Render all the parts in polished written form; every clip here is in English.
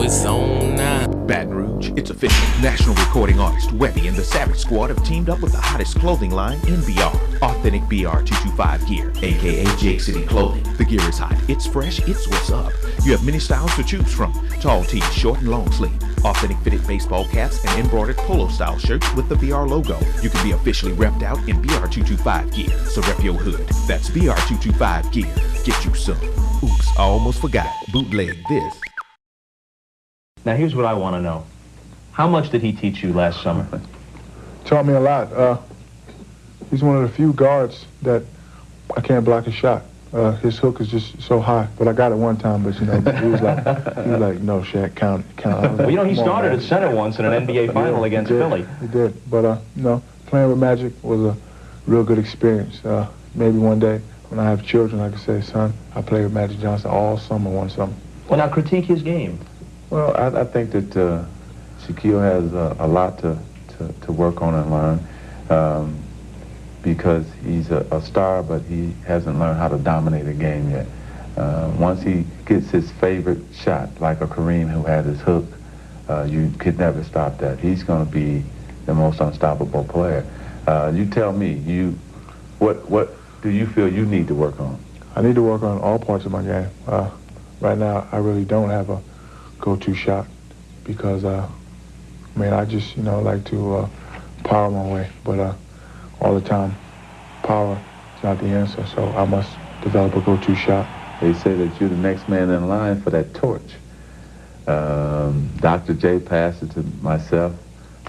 it's on now. Baton Rouge, it's official. National recording artist Webby and the Savage Squad have teamed up with the hottest clothing line in BR. Authentic BR 225 gear, aka Jake City Clothing. The gear is hot, it's fresh, it's what's up. You have many styles to choose from. Tall tees, short and long sleeve. Authentic fitted baseball caps and embroidered polo style shirts with the BR logo. You can be officially repped out in BR 225 gear. So rep your hood. That's BR 225 gear. Get you some. Oops, I almost forgot. Bootleg this. Now here's what I want to know. How much did he teach you last summer? Taught me a lot. He's one of the few guards that I can't block a shot. His hook is just so high. But I got it one time, but he was like, no, Shaq, count it. Well, he started at center once in an NBA final against Philly. He did. But, playing with Magic was a real good experience. Maybe one day when I have children, I can say, son, I played with Magic Johnson all summer, one summer. Well, now critique his game. Well, I think that Shaquille has a lot to work on and learn because he's a star, but he hasn't learned how to dominate a game yet. Once he gets his favorite shot, like a Kareem who had his hook, you could never stop that. He's going to be the most unstoppable player. You tell me, what do you feel you need to work on? I need to work on all parts of my game. Right now, I really don't have a go-to shot because, I just, like to power my way. But all the time, power is not the answer, so I must develop a go-to shot. They say that you're the next man in line for that torch. Dr. J passed it to myself.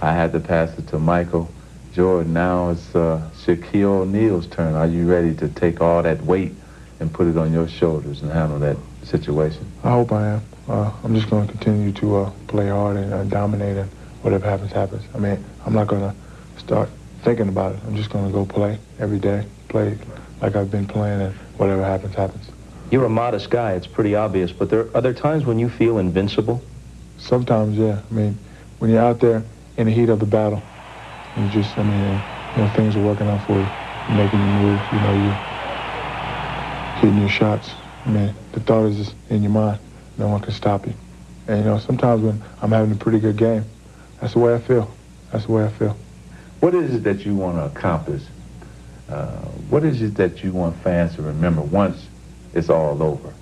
I had to pass it to Michael Jordan. Now it's Shaquille O'Neal's turn. Are you ready to take all that weight and put it on your shoulders and handle that situation? I hope I am. I'm just going to continue to play hard and dominate, and whatever happens, happens. I'm not going to start thinking about it. I'm just going to go play every day, play like I've been playing, and whatever happens, happens. You're a modest guy, it's pretty obvious, but are there times when you feel invincible? Sometimes, yeah. When you're out there in the heat of the battle, you just, things are working out for you. You're making your moves, you're hitting your shots. The thought is just in your mind. No one can stop you. And, sometimes when I'm having a pretty good game, that's the way I feel. That's the way I feel. What is it that you want to accomplish? What is it that you want fans to remember once it's all over?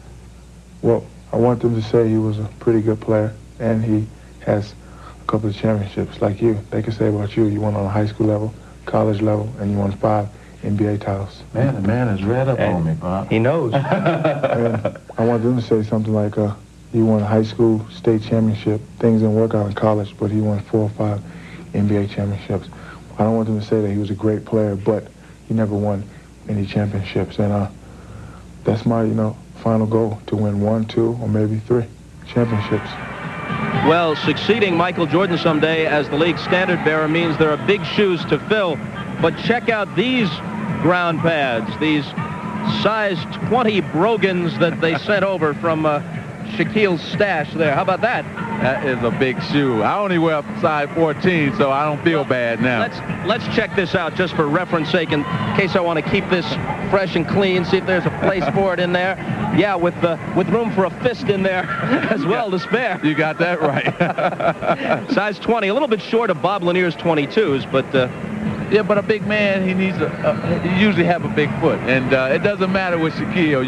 Well, I want them to say he was a pretty good player, and he has a couple of championships like you. They can say about you won on a high school level, college level, and you won 5 NBA titles. Man, the man is read up on me, Bob. He knows. And I want them to say something like, he won a high school state championship. Things didn't work out in college, but he won 4 or 5 NBA championships. I don't want them to say that he was a great player, but he never won any championships. And that's my, final goal, to win 1, 2, or maybe 3 championships. Well, succeeding Michael Jordan someday as the league standard bearer means there are big shoes to fill. But check out these ground pads, these size 20 Brogans that they sent over from Shaquille's stash there. How about that? That is a big shoe. I only wear size 14, so I don't feel bad now. Let's check this out just for reference sake, in case I want to keep this fresh and clean, see if there's a place for it in there. Yeah, with room for a fist in there as well to spare. You got that right. Size 20, a little bit short of Bob Lanier's 22s, but... Yeah, but a big man, he needs he usually have a big foot. And it doesn't matter with Shaquille,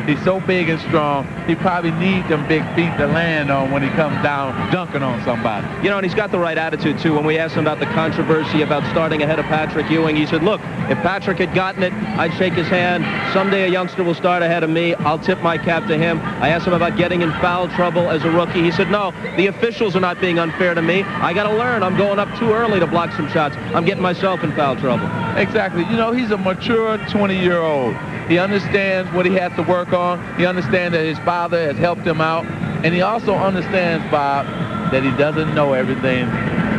He's so big and strong, he probably needs them big feet to land on when he comes down dunking on somebody. And he's got the right attitude, too. When we asked him about the controversy about starting ahead of Patrick Ewing, he said, look, if Patrick had gotten it, I'd shake his hand. Someday a youngster will start ahead of me. I'll tip my cap to him. I asked him about getting in foul trouble as a rookie. He said, no, the officials are not being unfair to me. I got to learn. I'm going up too early to block some shots. I'm getting myself in foul trouble. Exactly. He's a mature 20-year-old. He understands what he has to work on. He understands that his father has helped him out. And he also understands, Bob, that he doesn't know everything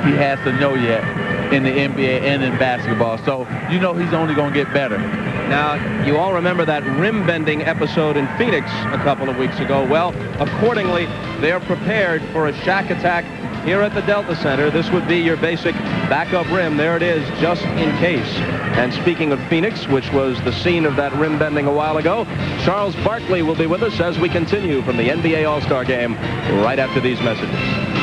he has to know yet in the NBA and in basketball. So, he's only going to get better. Now, you all remember that rim-bending episode in Phoenix a couple of weeks ago. Well, accordingly, they're prepared for a Shaq attack here at the Delta Center. This would be your basic backup rim. There it is, just in case. And speaking of Phoenix, which was the scene of that rim bending a while ago, Charles Barkley will be with us as we continue from the NBA All-Star Game right after these messages.